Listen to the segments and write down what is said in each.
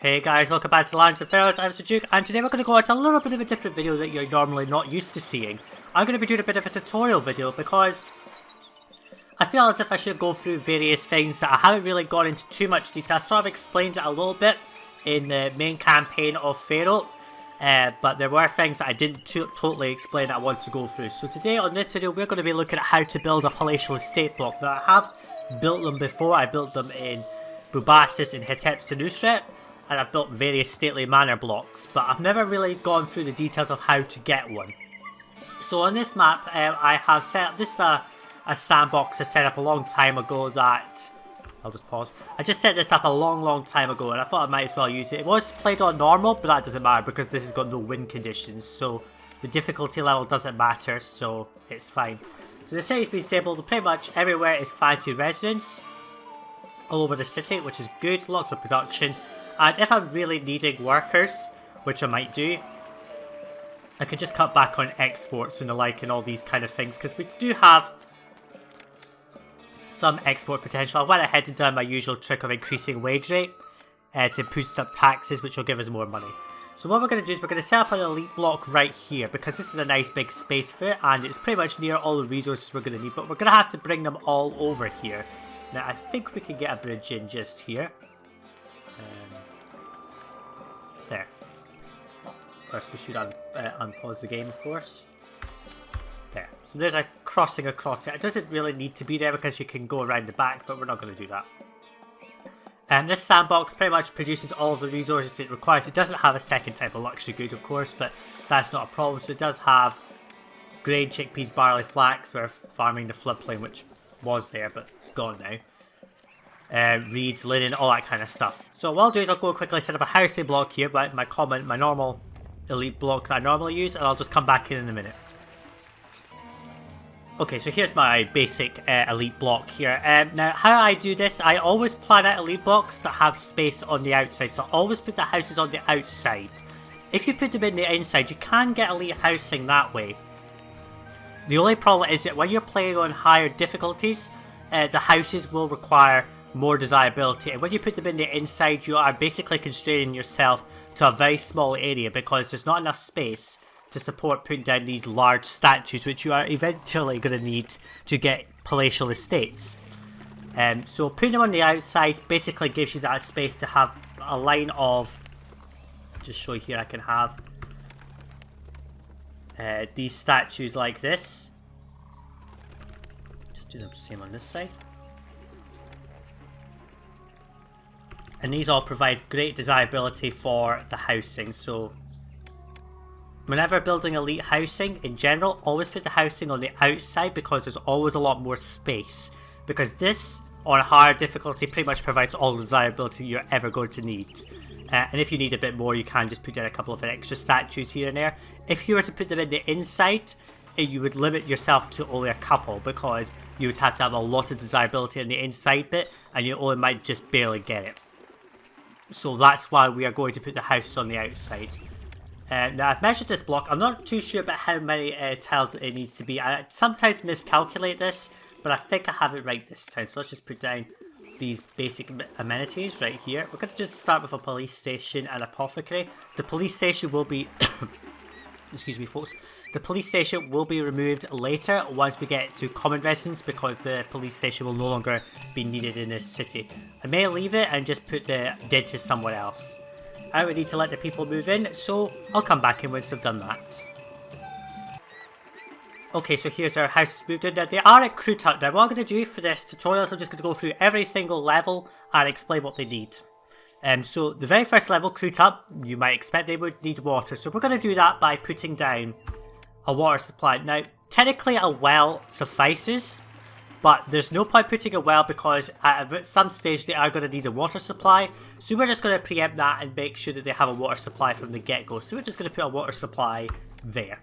Hey guys, welcome back to the Lands of Pharaoh. I'm Sajuuk, and today we're going to go into a little bit of a different video that you're normally not used to seeing. I'm going to be doing a bit of a tutorial video because I feel as if I should go through various things that I haven't really gone into too much detail. I sort of explained it a little bit in the main campaign of Pharaoh, but there were things that I didn't totally explain that I want to go through. So today on this video we're going to be looking at how to build a Palatial Estate block. Now I have built them before. I built them in Bubastis and Hatshepsut, and I've built various stately manor blocks, but I've never really gone through the details of how to get one. So on this map, I have set up, this is a sandbox I set up a long time ago that, I'll just pause, I just set this up a long time ago and I thought I might as well use it. It was played on normal, but that doesn't matter because this has got no wind conditions, so the difficulty level doesn't matter, so it's fine. So the city's been stable, pretty much everywhere is fancy residence, all over the city, which is good, lots of production. And if I'm really needing workers, which I might do, I can just cut back on exports and the like and all these kind of things, because we do have some export potential. I went ahead and done my usual trick of increasing wage rate to boost up taxes, which will give us more money. So what we're going to do is we're going to set up an elite block right here, because this is a nice big space for it, and it's pretty much near all the resources we're going to need, but we're going to have to bring them all over here. Now I think we can get a bridge in just here. There. First we should unpause the game, of course. There. So there's a crossing across it. It doesn't really need to be there because you can go around the back, but we're not going to do that. And this sandbox pretty much produces all of the resources it requires. It doesn't have a second type of luxury good, of course, but that's not a problem. So it does have grain, chickpeas, barley, flax. We're farming the floodplain, which was there, but it's gone now. Reeds, linen, all that kind of stuff. So what I'll do is I'll go quickly set up a housing block here, my normal elite block that I normally use, and I'll just come back in a minute. Okay, so here's my basic elite block here. Now how I do this, I always plan out elite blocks to have space on the outside, so I always put the houses on the outside. If you put them in the inside, you can get elite housing that way. The only problem is that when you're playing on higher difficulties, the houses will require more desirability, and when you put them in the inside you are basically constraining yourself to a very small area because there's not enough space to support putting down these large statues which you are eventually going to need to get palatial estates. So putting them on the outside basically gives you that space to have a line of, just show you here, I can have these statues like this. Just do the same on this side. And these all provide great desirability for the housing. So whenever building elite housing in general, always put the housing on the outside because there's always a lot more space. Because this, on higher difficulty, pretty much provides all the desirability you're ever going to need. And if you need a bit more, you can just put in a couple of extra statues here and there. If you were to put them in the inside, you would limit yourself to only a couple because you would have to have a lot of desirability in the inside bit and you only might just barely get it. So that's why we are going to put the houses on the outside. Now I've measured this block. I'm not too sure about how many tiles it needs to be. I sometimes miscalculate this, but I think I have it right this time. So let's just put down these basic amenities right here. We're going to just start with a police station and apothecary. The police station will be... excuse me folks. The police station will be removed later once we get to common residence because the police station will no longer be needed in this city. I may leave it and just put the dentist somewhere else. I would need to let the people move in, so I'll come back in once I've done that. Okay, so here's our house moved in. Now they are at Crude Hut. Now what I'm going to do for this tutorial is I'm just going to go through every single level and explain what they need. So the very first level, Crude Hut, you might expect they would need water. So we're going to do that by putting down a water supply. Now, technically a well suffices, but there's no point putting a well because at some stage they are going to need a water supply. So we're just going to preempt that and make sure that they have a water supply from the get-go. So we're just going to put a water supply there.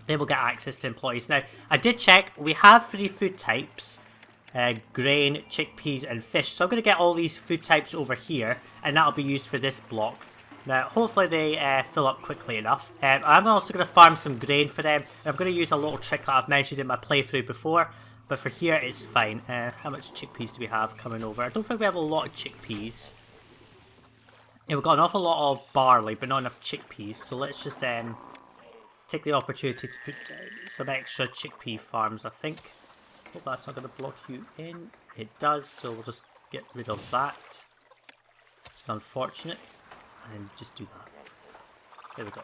They will get access to employees. Now, I did check, we have 3 food types. Grain, chickpeas and fish. So I'm going to get all these food types over here and that'll be used for this block. Now, hopefully they fill up quickly enough. I'm also going to farm some grain for them. I'm going to use a little trick that I've mentioned in my playthrough before. But for here, it's fine. How much chickpeas do we have coming over? I don't think we have a lot of chickpeas. Yeah, we've got an awful lot of barley, but not enough chickpeas, so let's just take the opportunity to put some extra chickpea farms, I think. Hope that's not going to block you in. It does, so we'll just get rid of that. It's unfortunate. And just do that. There we go.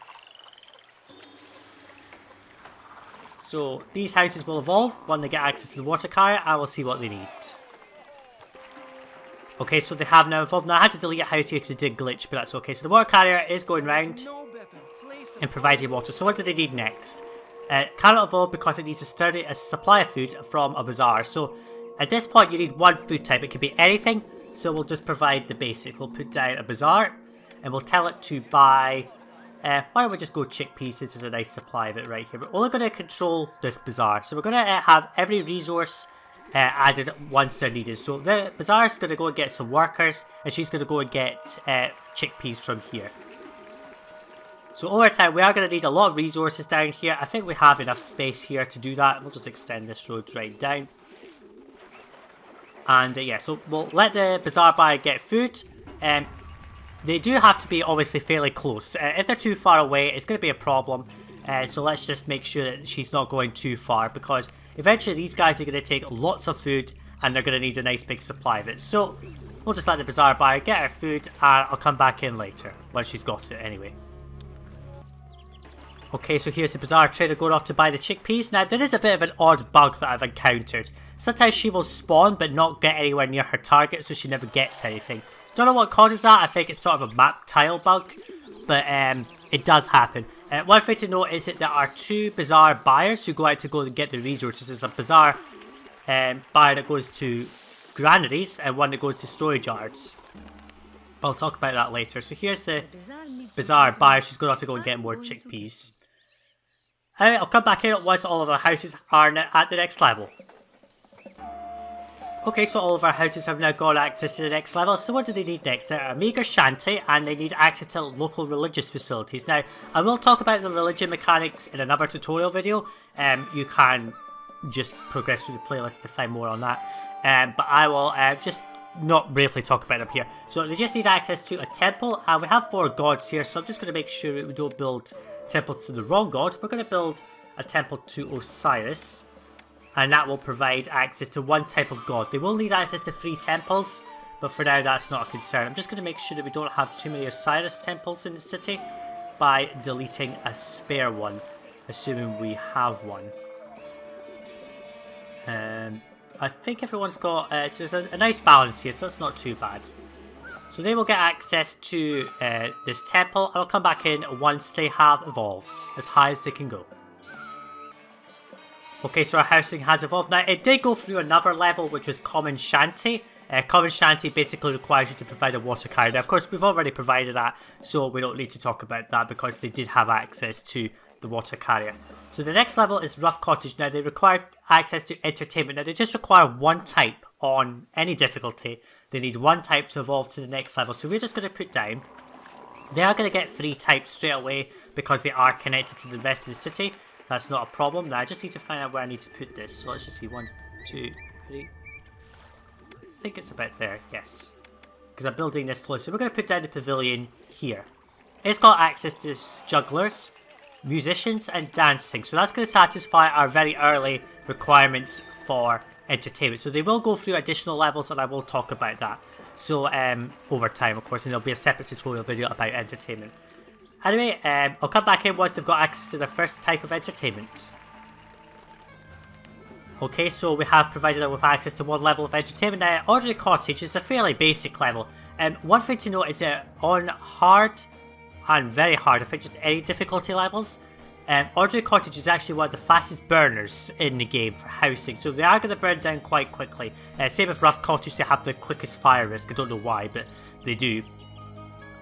So these houses will evolve when they get access to the water carrier, and we'll see what they need. Okay, so they have now evolved. Now I had to delete a house here because it did glitch, but that's okay. So the water carrier is going round and providing water. So what do they need next? Cannot evolve because it needs a sturdy supply of food from a bazaar. So at this point you need one food type. It could be anything. So we'll just provide the basic. We'll put down a bazaar and we'll tell it to buy... why don't we just go chickpeas since there's a nice supply of it right here. We're only going to control this bazaar. So we're going to have every resource added once they're needed. So the bazaar is going to go and get some workers, and she's going to go and get chickpeas from here. So over time we are going to need a lot of resources down here. I think we have enough space here to do that. We'll just extend this road right down. And yeah, so we'll let the bazaar buyer get food. They do have to be obviously fairly close. If they're too far away, it's going to be a problem. So let's just make sure that she's not going too far, because eventually these guys are going to take lots of food and they're going to need a nice big supply of it. So we'll just let the bazaar buyer get her food, and I'll come back in later when she's got it anyway. Okay, so here's the bazaar trader going off to buy the chickpeas. Now there is a bit of an odd bug that I've encountered. Sometimes she will spawn but not get anywhere near her target, so she never gets anything. Don't know what causes that. I think it's sort of a map tile bug, but it does happen. One thing to note is that there are two bazaar buyers who go out to go and get the resources. There's a bazaar buyer that goes to granaries and one that goes to storage yards. I'll talk about that later. So here's the bazaar buyer. She's going to have to go and get more chickpeas. I'll come back in once all of our houses are at the next level. Okay, so all of our houses have now got access to the next level. So what do they need next? They're a meagre shanty, and they need access to local religious facilities. Now, I will talk about the religion mechanics in another tutorial video. You can just progress through the playlist to find more on that. But I will just not briefly talk about them here. So they just need access to a temple, and we have 4 gods here. So I'm just going to make sure we don't build temples to the wrong god. We're going to build a temple to Osiris. And that will provide access to one type of god. They will need access to 3 temples, but for now that's not a concern. I'm just going to make sure that we don't have too many Osiris temples in the city by deleting a spare one, assuming we have one. I think everyone's got... so there's a nice balance here, so that's not too bad. So they will get access to this temple, and I'll come back in once they have evolved, as high as they can go. Okay, so our housing has evolved. Now, it did go through another level, which was Common Shanty. Common Shanty basically requires you to provide a water carrier. Now, of course, we've already provided that, so we don't need to talk about that because they did have access to the water carrier. So the next level is Rough Cottage. Now, they require access to entertainment. Now, they just require one type on any difficulty. They need one type to evolve to the next level. So we're just going to put down... They are going to get 3 types straight away because they are connected to the rest of the city. That's not a problem. Now I just need to find out where I need to put this. So let's just see. 1, 2, 3. I think it's about there. Yes. Because I'm building this slow. So we're going to put down the pavilion here. It's got access to jugglers, musicians and dancing. So that's going to satisfy our very early requirements for entertainment. So they will go through additional levels and I will talk about that. So over time, of course. And there'll be a separate tutorial video about entertainment. Anyway, I'll come back in once they've got access to the first type of entertainment. Okay, so we have provided them with access to 1 level of entertainment. Now, Ordinary Cottage is a fairly basic level. One thing to note is that on hard and very hard, I think just any difficulty levels, Ordinary Cottage is actually one of the fastest burners in the game for housing. So they are going to burn down quite quickly. Same with Rough Cottage, they have the quickest fire risk. I don't know why, but they do.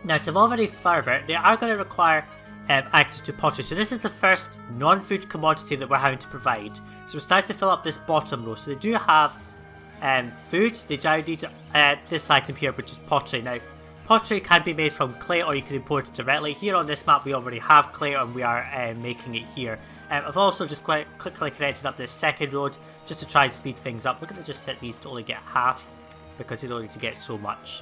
Now, to evolve any further, they are going to require access to pottery. So this is the first non-food commodity that we're having to provide. So we're starting to fill up this bottom row. So they do have food. They do need this item here, which is pottery. Now, pottery can be made from clay or you can import it directly. Here on this map, we already have clay and we are making it here. I've also just quite quickly connected up this second road just to try and speed things up. We're going to just set these to only get half because you don't need to get so much.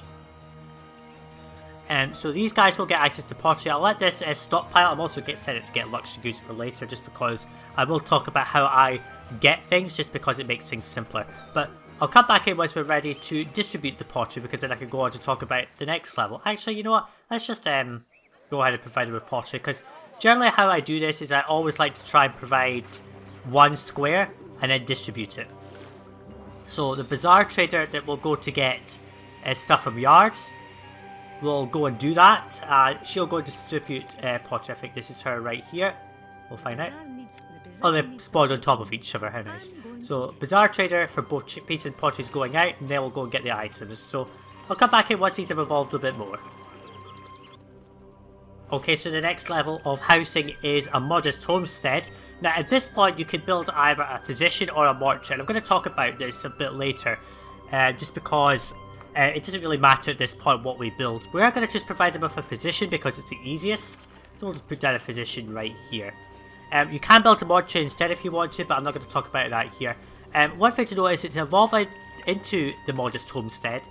So these guys will get access to pottery. I'll let this stockpile. I'm also set it to get luxury goods for later, just because I will talk about how I get things, just because it makes things simpler. But I'll come back in once we're ready to distribute the pottery, because then I can go on to talk about the next level. Actually, you know what? Let's just go ahead and provide them with pottery, because generally how I do this is I always like to try and provide one square and then distribute it. So the bazaar trader that will go to get stuff from yards will go and do that. She'll go and distribute pottery. I think this is her right here. We'll find out. Oh, they spawned on top of each other. How nice. So bazaar trader for both pieces and pottery is going out, and they will go and get the items. So I'll come back in once these have evolved a bit more. Okay, so the next level of housing is a modest homestead. Now at this point you can build either a physician or a mortuary, and I'm going to talk about this a bit later, just because it doesn't really matter at this point what we build. We are going to just provide them with a physician because it's the easiest, so we'll just put down a physician right here. You can build a mortuary instead if you want to, but I'm not going to talk about that here. One thing to note is that to evolve into the modest homestead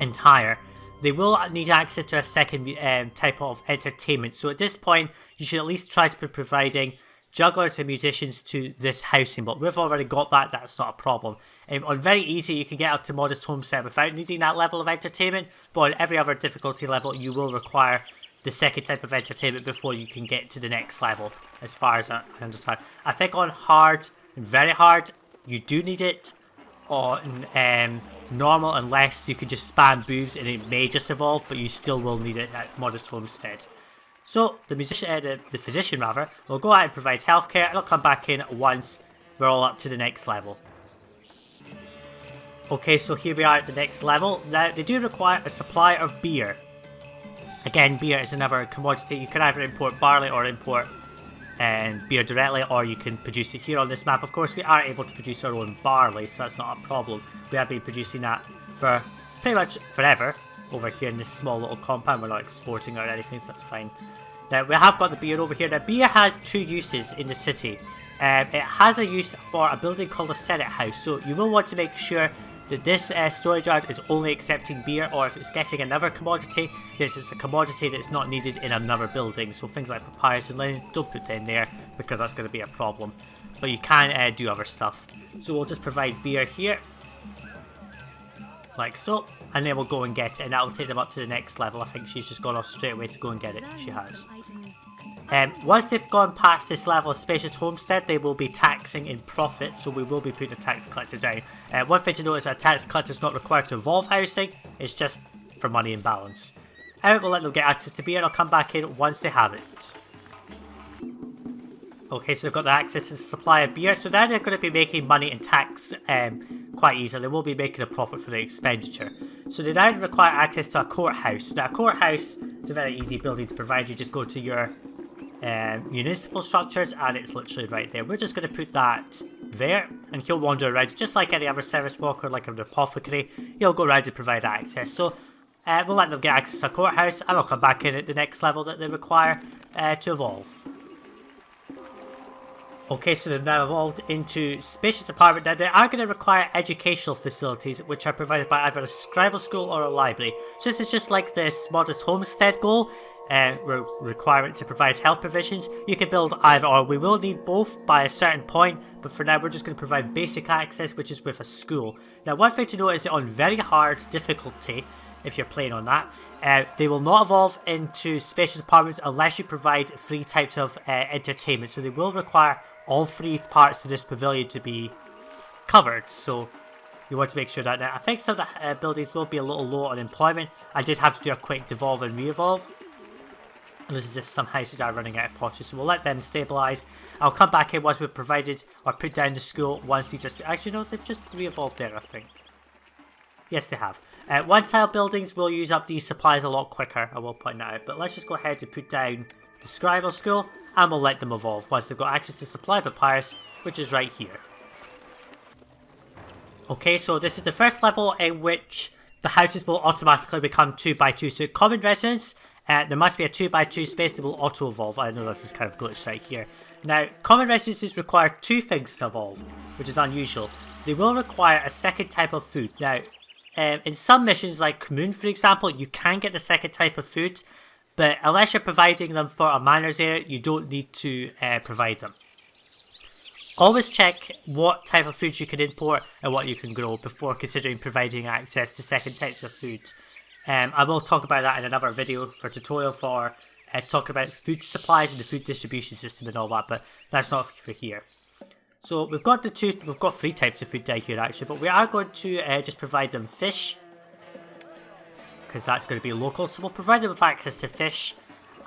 entire, they will need access to a second type of entertainment. So at this point, you should at least try to be providing jugglers and musicians to this housing, but we've already got that. That's not a problem. On very easy, you can get up to modest homestead without needing that level of entertainment, but on every other difficulty level, you will require the second type of entertainment before you can get to the next level, as far as I understand. I think on hard and very hard, you do need it. On normal, unless you can just spam boobs and it may just evolve, but you still will need it at modest homestead. So the physician rather, will go out and provide healthcare, and I'll come back in once we're all up to the next level. Okay, so here we are at the next level. Now they do require a supply of beer. Again, beer is another commodity. You can either import barley or import beer directly, or you can produce it here on this map. Of course, we are able to produce our own barley, so that's not a problem. We have been producing that for pretty much forever over here in this small little compound. We're not exporting or anything, so that's fine. Now, we have got the beer over here. Now, beer has two uses in the city. It has a use for a building called a Senate House, so you will want to make sure that this storage yard is only accepting beer, or if it's getting another commodity, that it's a commodity that's not needed in another building. So things like papyrus and linen, don't put them there, because that's going to be a problem. But you can do other stuff. So we'll just provide beer here, like so, and then we'll go and get it, and that will take them up to the next level. I think she's just gone off straight away to go and get it. She has. Once they've gone past this level of spacious homestead, they will be taxing in profit, so we will be putting a tax collector down. One thing to note is that a tax collector is not required to evolve housing, it's just for money in balance. We'll let them get access to beer, and I'll come back in once they have it. Okay, so they've got the access to the supply of beer, so now they're going to be making money in tax quite easily. They will be making a profit for the expenditure. So they now require access to a courthouse. Now, a courthouse is a very easy building to provide. You just go to your municipal structures, and it's literally right there. We're just going to put that there, and he'll wander around just like any other service walker, like an apothecary. He'll go around and provide access. So we'll let them get access to a courthouse, and I'll come back in at the next level that they require to evolve. Okay, so they've now evolved into spacious apartment. Now they are going to require educational facilities, which are provided by either a scribal school or a library. So this is just like this modest homestead goal. Requirement to provide health provisions. You can build either or. We will need both by a certain point, but for now we're just going to provide basic access, which is with a school. Now, one thing to note is that on very hard difficulty, if you're playing on that, they will not evolve into spacious apartments unless you provide 3 types of entertainment. So they will require all 3 parts of this pavilion to be covered. So you want to make sure that. Now, I think some of the buildings will be a little low on employment. I did have to do a quick devolve and re-evolve. This is if some houses are running out of pottery, so we'll let them stabilise. I'll come back in once we've provided or put down the school once these are... Actually, no, they've just re-evolved there, I think. Yes, they have. One-tile buildings will use up these supplies a lot quicker, I will point that out. But let's just go ahead and put down the scribal school, and we'll let them evolve once they've got access to supply papyrus, which is right here. Okay, so this is the first level in which the houses will automatically become 2x2. So common residence... there must be a 2x2 space that will auto-evolve. I know this is kind of glitched right here. Now, common residences require 2 things to evolve, which is unusual. They will require a second type of food. Now, in some missions like Moon, for example, you can get the second type of food, but unless you're providing them for a manors area, you don't need to provide them. Always check what type of food you can import and what you can grow before considering providing access to second types of food. I will talk about that in another video for tutorial for talking about food supplies and the food distribution system and all that, but that's not for here. So we've got 3 types of food down here actually, but we are going to just provide them fish, because that's going to be local. So we'll provide them with access to fish,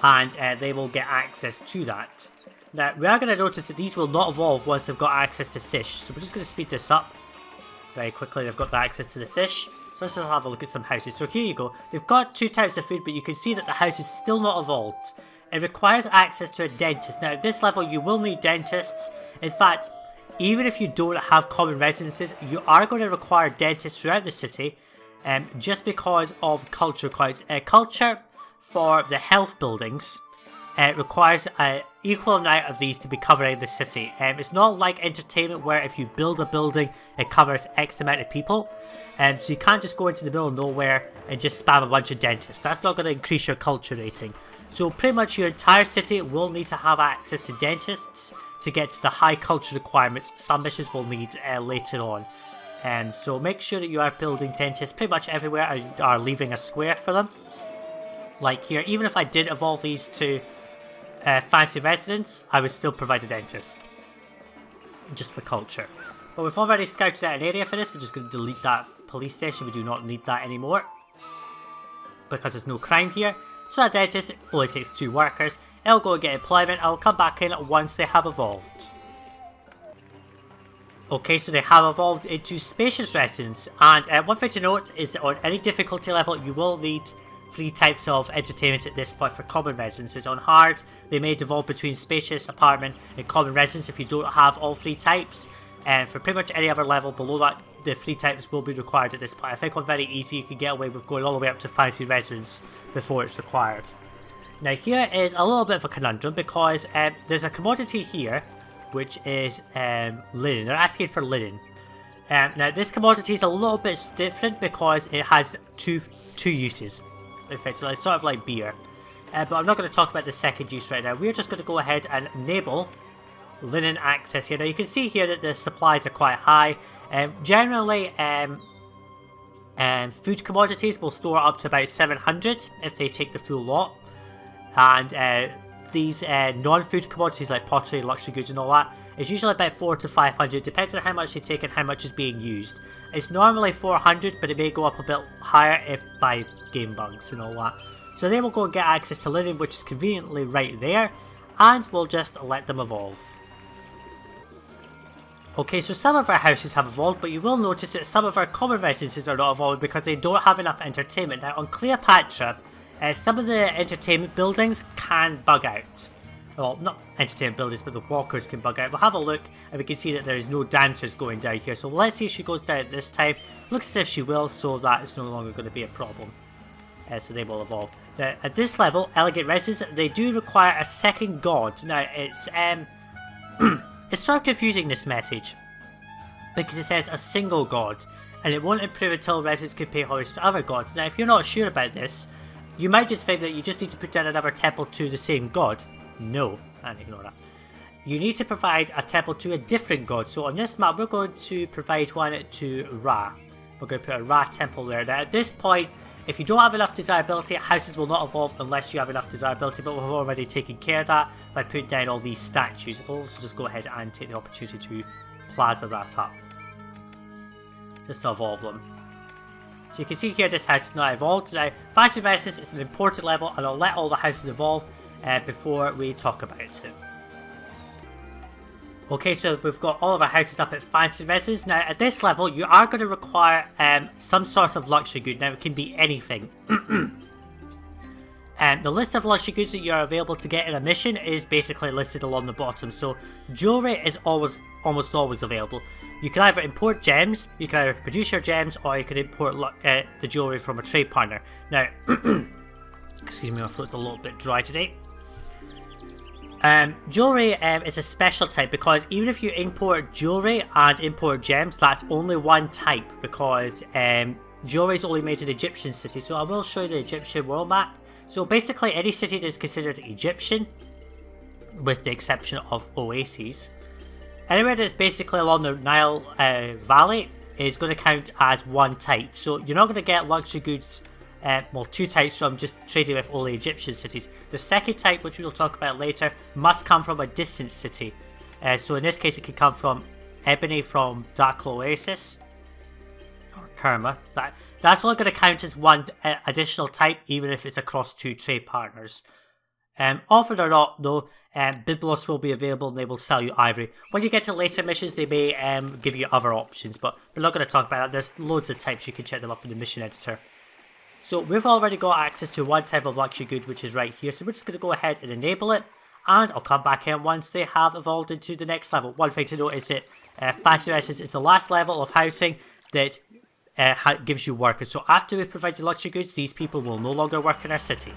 and they will get access to that. Now we are going to notice that these will not evolve once they've got access to fish, so we're just going to speed this up very quickly. They've got the access to the fish. So let's just have a look at some houses. So here you go. They've got 2 types of food, but you can see that the house is still not evolved. It requires access to a dentist. Now at this level you will need dentists. In fact, even if you don't have common residences, you are going to require dentists throughout the city, just because of culture requires. Culture for the health buildings requires an equal amount of these to be covering the city. It's not like entertainment where if you build a building it covers X amount of people. So you can't just go into the middle of nowhere and just spam a bunch of dentists. That's not going to increase your culture rating. So pretty much your entire city will need to have access to dentists to get to the high culture requirements some missions will need later on. So make sure that you are building dentists pretty much everywhere and are leaving a square for them. Like here, even if I did evolve these to fancy residence, I would still provide a dentist. Just for culture. But we've already scouted out an area for this. We're just going to delete that police station. We do not need that anymore, because there's no crime here. So that dentist only takes 2 workers. It'll go and get employment. I'll come back in once they have evolved. Okay, so they have evolved into spacious residence. And one thing to note is that on any difficulty level, you will need 3 types of entertainment at this point for common residences. On hard, they may devolve between spacious apartment and common residence if you don't have all 3 types. And for pretty much any other level below that, the 3 types will be required at this point. I think on very easy you can get away with going all the way up to fancy residence before it's required. Now here is a little bit of a conundrum, because there's a commodity here which is linen. They're asking for linen. Now this commodity is a little bit different because it has two uses. Effectively, it's sort of like beer. But I'm not going to talk about the second use right now. We're just going to go ahead and enable linen access here. Now you can see here that the supplies are quite high. Generally, food commodities will store up to about 700 if they take the full lot. And these non-food commodities like pottery, luxury goods and all that is usually about 400 to 500, depends on how much they take and how much is being used. It's normally 400, but it may go up a bit higher if by game bugs and all that. So they will go and get access to linen, which is conveniently right there, and we'll just let them evolve. Okay, so some of our houses have evolved, but you will notice that some of our common residences are not evolved because they don't have enough entertainment. Now on Cleopatra, some of the entertainment buildings can bug out. Well, not entertainment buildings, but the walkers can bug out. We'll have a look and we can see that there is no dancers going down here. So let's see if she goes down at this time. Looks as if she will, so that is no longer going to be a problem. So they will evolve. Now, at this level, elegant residents, they do require a second god. Now, it's it's sort of confusing, this message, because it says a single god, and it won't improve until residents can pay homage to other gods. Now, if you're not sure about this, you might just think that you just need to put down another temple to the same god. No, and ignore that. You need to provide a temple to a different god. So on this map, we're going to provide one to Ra. We're going to put a Ra temple there. Now, at this point, if you don't have enough desirability, houses will not evolve unless you have enough desirability, but we've already taken care of that by putting down all these statues. We'll also just go ahead and take the opportunity to plaza that up, just to evolve them. So you can see here this house is not evolved. Now, fancy residence is an important level, and I'll let all the houses evolve before we talk about it. Okay, so we've got all of our houses up at fancy residence. Now, at this level, you are going to require some sort of luxury good. Now, it can be anything. The list of luxury goods that you are available to get in a mission is basically listed along the bottom. So, jewelry is almost always available. You can either import gems, you can either produce your gems, or you can import the jewelry from a trade partner. Now, excuse me, my throat's a little bit dry today. Jewelry is a special type because even if you import jewelry and import gems, that's only one type because jewelry is only made in Egyptian cities, so I will show you the Egyptian world map. So basically any city that is considered Egyptian, with the exception of oases, anywhere that's basically along the Nile Valley is going to count as one type. So you're not going to get luxury goods, well, two types from just trading with only Egyptian cities. The second type, which we'll talk about later, must come from a distant city. So in this case it could come from ebony from Dark Oasis, or Kerma. That's only going to count as one additional type, even if it's across two trade partners. Often or not, though, Byblos will be available and they will sell you ivory. When you get to later missions, they may give you other options, but we're not going to talk about that. There's loads of types, you can check them up in the mission editor. So we've already got access to one type of luxury good, which is right here, so we're just going to go ahead and enable it, and I'll come back in once they have evolved into the next level. One thing to note is that Fancy Residence is the last level of housing that gives you workers. So after we provide the luxury goods, these people will no longer work in our city.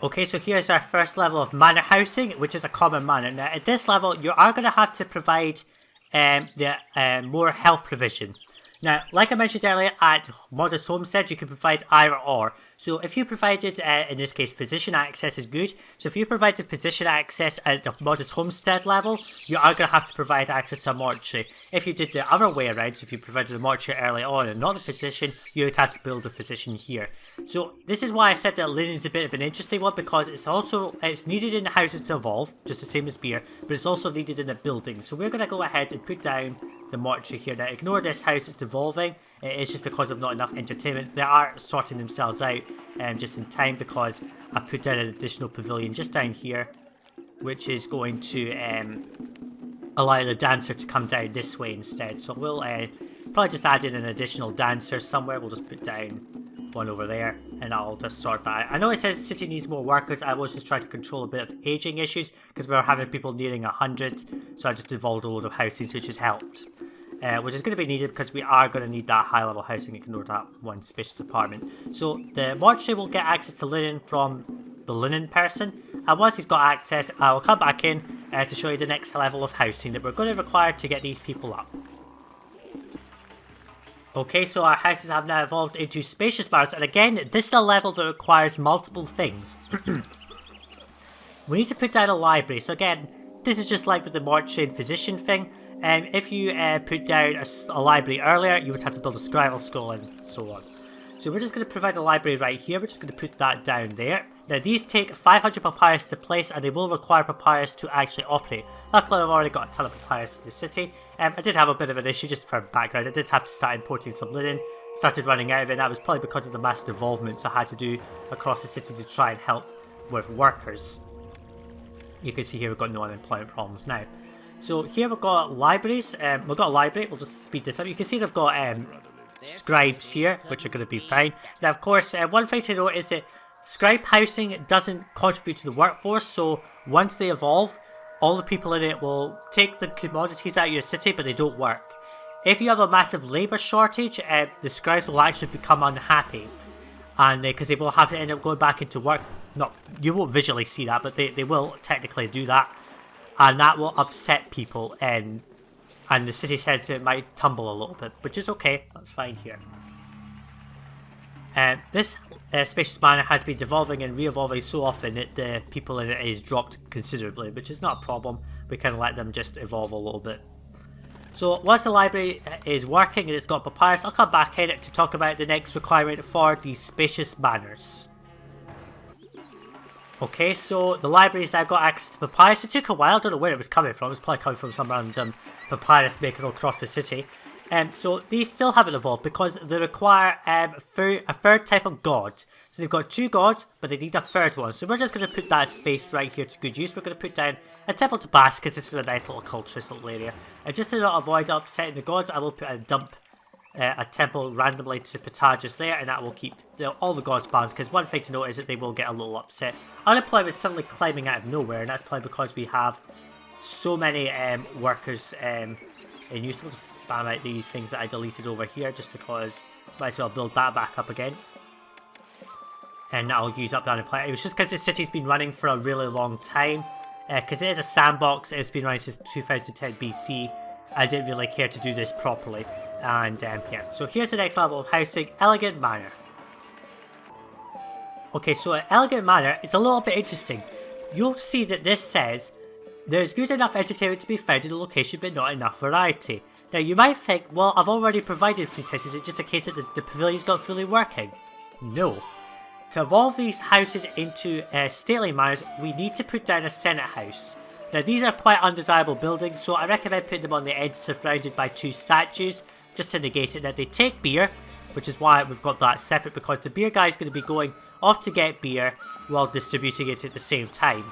Okay, so here's our first level of manor housing, which is a common manor. Now at this level, you are going to have to provide more health provision. Now, like I mentioned earlier, at Modest Homestead, you can provide either or. So if you provided, in this case, physician access is good. So if you provided physician access at the Modest Homestead level, you are going to have to provide access to a mortuary. If you did the other way around, so if you provided a mortuary early on and not the physician, you would have to build a physician here. So this is why I said that linen is a bit of an interesting one, because it's needed in the houses to evolve, just the same as beer, but it's also needed in the buildings. So we're going to go ahead and put down the mortuary here. Now ignore this house, it's devolving. It's just because of not enough entertainment. They are sorting themselves out just in time, because I've put down an additional pavilion just down here, which is going to allow the dancer to come down this way instead. So we'll probably just add in an additional dancer somewhere. We'll just put down one over there, and I'll just sort that out. I know it says the city needs more workers. I was just trying to control a bit of aging issues, because we were having people nearing 100, so I just evolved a load of houses, which has helped. Which is going to be needed because we are going to need that high level housing. Ignore that one spacious apartment. So the mortuary will get access to linen from the linen person, and once he's got access, I will come back in to show you the next level of housing that we're going to require to get these people up. Okay, so our houses have now evolved into spacious barns, and again, this is a level that requires multiple things. We need to put down a library. So again, this is just like with the mortuary and physician thing. If you put down a library earlier, you would have to build a scribal school and so on. So we're just going to provide a library right here. We're just going to put that down there. Now these take 500 papyrus to place, and they will require papyrus to actually operate. Luckily I've already got a ton of papyrus in the city. I did have a bit of an issue, just for background. I did have to start importing some linen. Started running out of it, and that was probably because of the mass devolvements I had to do across the city to try and help with workers. You can see here we've got no unemployment problems now. So here we've got libraries. We've got a library. We'll just speed this up. You can see they've got scribes here, which are going to be fine. Now, of course, one thing to note is that scribe housing doesn't contribute to the workforce. So once they evolve, all the people in it will take the commodities out of your city, but they don't work. If you have a massive labour shortage, the scribes will actually become unhappy, and because they will have to end up going back into work. No, you won't visually see that, but they will technically do that. And that will upset people, and the city centre might tumble a little bit, which is okay, that's fine here. This spacious manor has been devolving and re-evolving so often that the people in it is dropped considerably, which is not a problem. We can let them just evolve a little bit. So once the library is working and it's got papyrus, I'll come back in to talk about the next requirement for these spacious manors. Okay, so the library's now got access to papyrus. It took a while, I don't know where it was coming from. It was probably coming from some random papyrus maker across the city. So these still haven't evolved because they require a third type of god. So they've got two gods, but they need a third one. So we're just going to put that space right here to good use. We're going to put down a temple to Bast, because this is a nice little culturist little area. And just to not avoid upsetting the gods, I will put a temple randomly to Potages there, and that will keep all the gods balanced, because one thing to note is that they will get a little upset. Unemployment suddenly climbing out of nowhere, and that's probably because we have so many workers in use. We'll just spam out these things that I deleted over here, just because might as well build that back up again. And I'll use up the unemployment. It was just because this city's been running for a really long time, because it is a sandbox. It's been running since 2010 BC. I didn't really care to do this properly. And yeah, so here's the next level of housing, Elegant Manor. Okay, so at Elegant Manor, it's a little bit interesting. You'll see that this says, there's good enough entertainment to be found in the location but not enough variety. Now you might think, well, I've already provided food tests, is it just a case that the pavilion's not fully working? No. To evolve these houses into stately manors, we need to put down a senate house. Now these are quite undesirable buildings, so I recommend putting them on the edge surrounded by 2 statues, just to negate it. Now they take beer, which is why we've got that separate, because the beer guy is going to be going off to get beer while distributing it at the same time.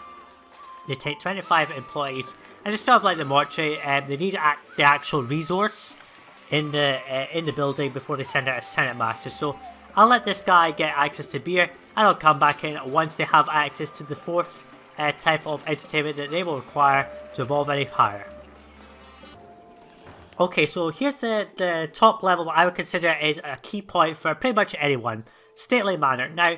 They take 25 employees, and it's sort of like the mortuary. They need the actual resource in the building before they send out a senate master. So I'll let this guy get access to beer, and I'll come back in once they have access to the 4th type of entertainment that they will require to evolve any higher. Okay, so here's the top level that I would consider is a key point for pretty much anyone. Stately Manor. Now,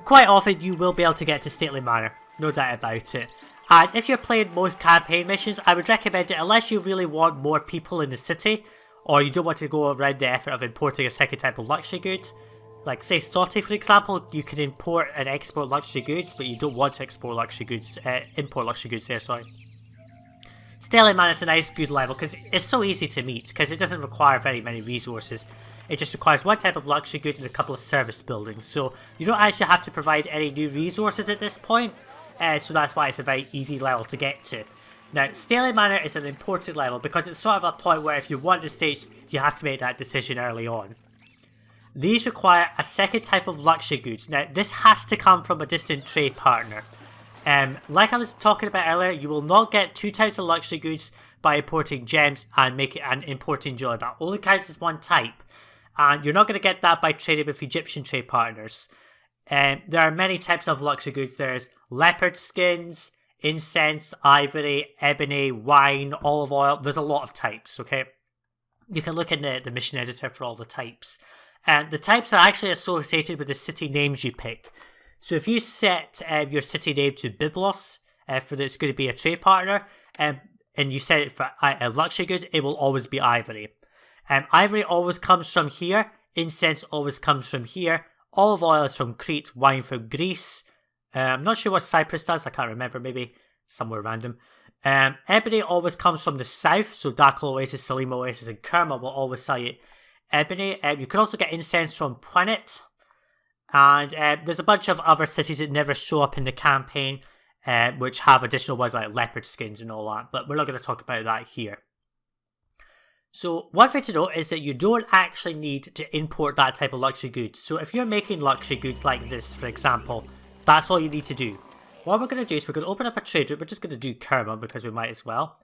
quite often you will be able to get to Stately Manor, no doubt about it. And if you're playing most campaign missions, I would recommend it unless you really want more people in the city, or you don't want to go around the effort of importing a second type of luxury goods. Like say Sauté for example, you can import and export luxury goods, but you don't want to export luxury goods, import luxury goods there, sorry. Stately Manor is a nice good level because it's so easy to meet, because it doesn't require very many resources. It just requires 1 type of luxury goods and a couple of service buildings, so you don't actually have to provide any new resources at this point, so that's why it's a very easy level to get to. Now, Stately Manor is an important level because it's sort of a point where if you want the stage, you have to make that decision early on. These require a second type of luxury goods. Now, this has to come from a distant trade partner. Like I was talking about earlier, you will not get 2 types of luxury goods by importing gems and importing jewelry. That only counts as 1 type. And you're not going to get that by trading with Egyptian trade partners. There are many types of luxury goods. There's leopard skins, incense, ivory, ebony, wine, olive oil. There's a lot of types, okay? You can look in the mission editor for all the types. And the types are actually associated with the city names you pick. So if you set your city name to Byblos, for that's going to be a trade partner, and you set it for luxury goods, it will always be ivory. Ivory always comes from here, incense always comes from here, olive oil is from Crete, wine from Greece. I'm not sure what Cyprus does, I can't remember, maybe somewhere random. Ebony always comes from the south, so Dakar Oasis, Salim Oasis, and Kerma will always sell you ebony. You can also get incense from Planet, and there's a bunch of other cities that never show up in the campaign, which have additional ones like leopard skins and all that, but we're not going to talk about that here. So one thing to note is that you don't actually need to import that type of luxury goods. So if you're making luxury goods like this, for example, that's all you need to do. What we're going to do is we're going to open up a trade route. We're just going to do Kerma because we might as well.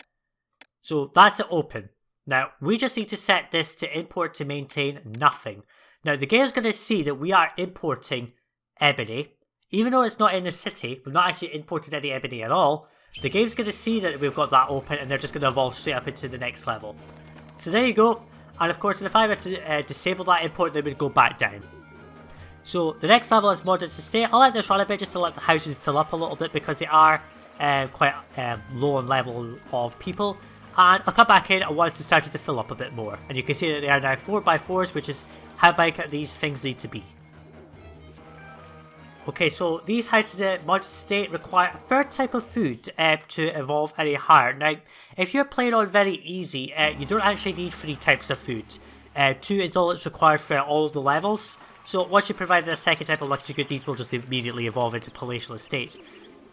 So that's it open. Now, we just need to set this to import to maintain nothing. Now, the game's going to see that we are importing ebony. Even though it's not in the city, we've not actually imported any ebony at all. The game's going to see that we've got that open and they're just going to evolve straight up into the next level. So there you go. And of course, if I were to disable that import, they would go back down. So the next level is Modern Estate. I'll let this run a bit just to let the houses fill up a little bit because they are quite low on level of people. And I'll come back in once they've started to fill up a bit more. And you can see that they are now 4x4s, which is how big these things need to be. Okay, so these houses at Modern Estate require a 3rd type of food to evolve any higher. Now, if you're playing on very easy, you don't actually need 3 types of food. 2 is all that's required for all of the levels. So once you provide a second type of luxury good, these will just immediately evolve into Palatial Estates.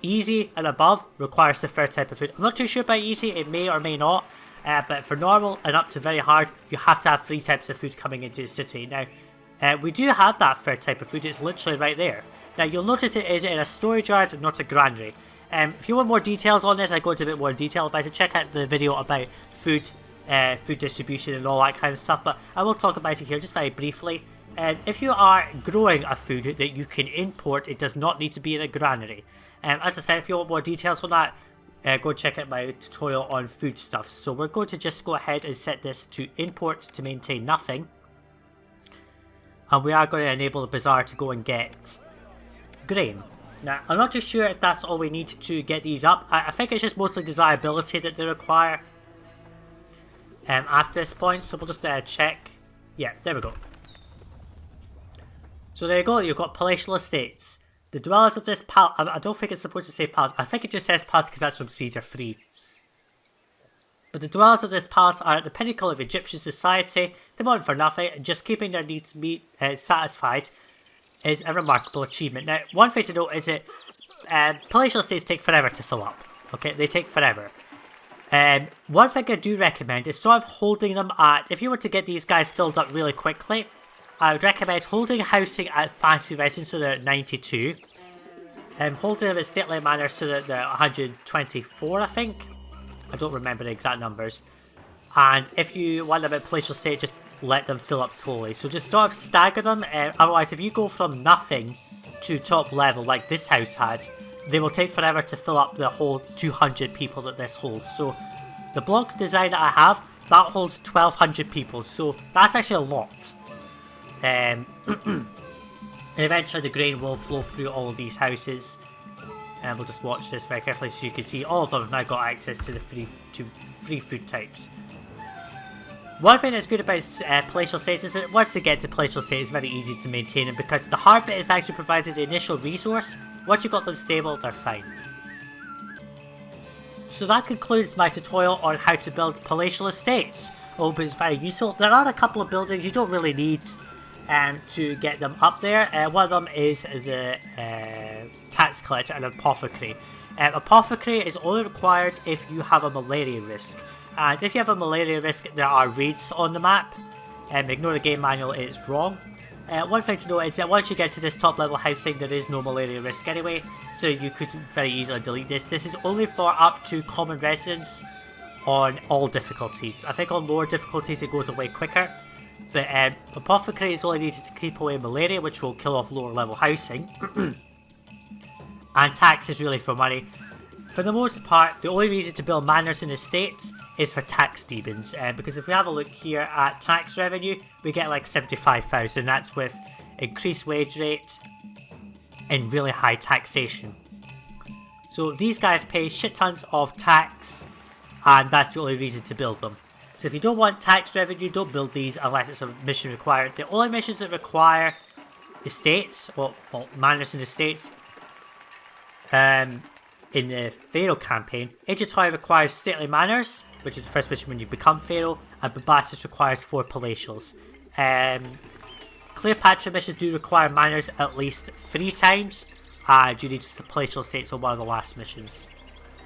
Easy and above requires the 3rd type of food. I'm not too sure about easy, it may or may not. But for normal and up to very hard, you have to have 3 types of food coming into the city. Now, we do have that 3rd type of food, it's literally right there. Now you'll notice it is in a storage yard, not a granary. If you want more details on this, I go into a bit more detail about it. Check out the video about food distribution and all that kind of stuff, but I will talk about it here just very briefly. If you are growing a food that you can import, it does not need to be in a granary. As I said, if you want more details on that, go check out my tutorial on foodstuffs. So we're going to just go ahead and set this to import to maintain nothing. And we are going to enable the bazaar to go and get grain. Now, I'm not too sure if that's all we need to get these up. I think it's just mostly desirability that they require. after this point, so we'll just check. Yeah, there we go. So there you go, you've got Palatial Estates. The dwellers of this palace, I don't think it's supposed to say palace, I think it just says palace because that's from Caesar 3. But the dwellers of this palace are at the pinnacle of Egyptian society. They want for nothing, and just keeping their needs satisfied is a remarkable achievement. Now, one thing to note is that Palatial Estates take forever to fill up. Okay, they take forever. One thing I do recommend is sort of holding them at, if you were to get these guys filled up really quickly, I would recommend holding housing at fancy residence so they're at 92. Holding them at stately manor so that they're 124, I think. I don't remember the exact numbers. And if you want them at Palatial Estate, just let them fill up slowly. So just sort of stagger them. Otherwise, if you go from nothing to top level like this house has, they will take forever to fill up the whole 200 people that this holds. So the block design that I have, that holds 1200 people. So that's actually a lot. And eventually the grain will flow through all of these houses. And we'll just watch this very carefully so you can see all of them have now got access to the free food types. One thing that's good about Palatial Estates is that once they get to Palatial Estate, it's very easy to maintain them because the hard bit is actually providing the initial resource. Once you've got them stable, they're fine. So that concludes my tutorial on how to build Palatial Estates. I hope it's very useful. There are a couple of buildings you don't really need to get them up there. One of them is the tax collector and apothecary. Apothecary is only required if you have a malaria risk. And if you have a malaria risk, there are raids on the map. Ignore the game manual, it's wrong. One thing to note is that once you get to this top level housing, there is no malaria risk anyway, so you could very easily delete this. This is only for up to common residents on all difficulties. I think on lower difficulties it goes away quicker. But apothecary is only needed to keep away malaria, which will kill off lower level housing. And tax is really for money. For the most part, the only reason to build manors and estates is for tax demons. Because if we have a look here at tax revenue, we get like 75,000. That's with increased wage rate and really high taxation. So these guys pay shit tons of tax, and that's the only reason to build them. So if you don't want tax revenue, don't build these unless it's a mission required. The only missions that require estates, well manors and estates, in the Pharaoh campaign, Egyptoy requires stately manors, which is the first mission when you become Pharaoh, and Bombastus requires 4 palatials. Cleopatra missions do require manors at least 3 times, and you need palatial estates on one of the last missions.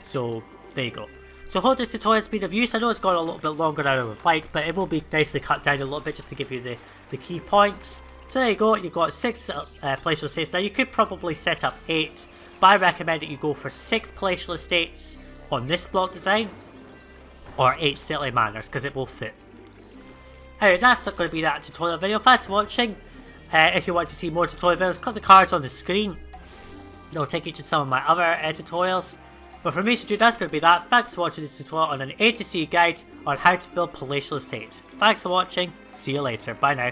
So there you go. So I hope this tutorial has been of use. I know it's gone a little bit longer than I would like, but it will be nicely cut down a little bit just to give you the key points. So there you go, you've got 6 palatial estates. Now you could probably set up 8, but I recommend that you go for 6 palatial estates on this block design, or 8 stately manors, because it will fit. Anyway, that's not going to be that tutorial video. Thanks for watching. If you want to see more tutorial videos, click the cards on the screen. It'll take you to some of my other tutorials. But for me, Sajuuk, that's going to be that. Thanks for watching this tutorial on an A to C guide on how to build palatial estates. Thanks for watching. See you later. Bye now.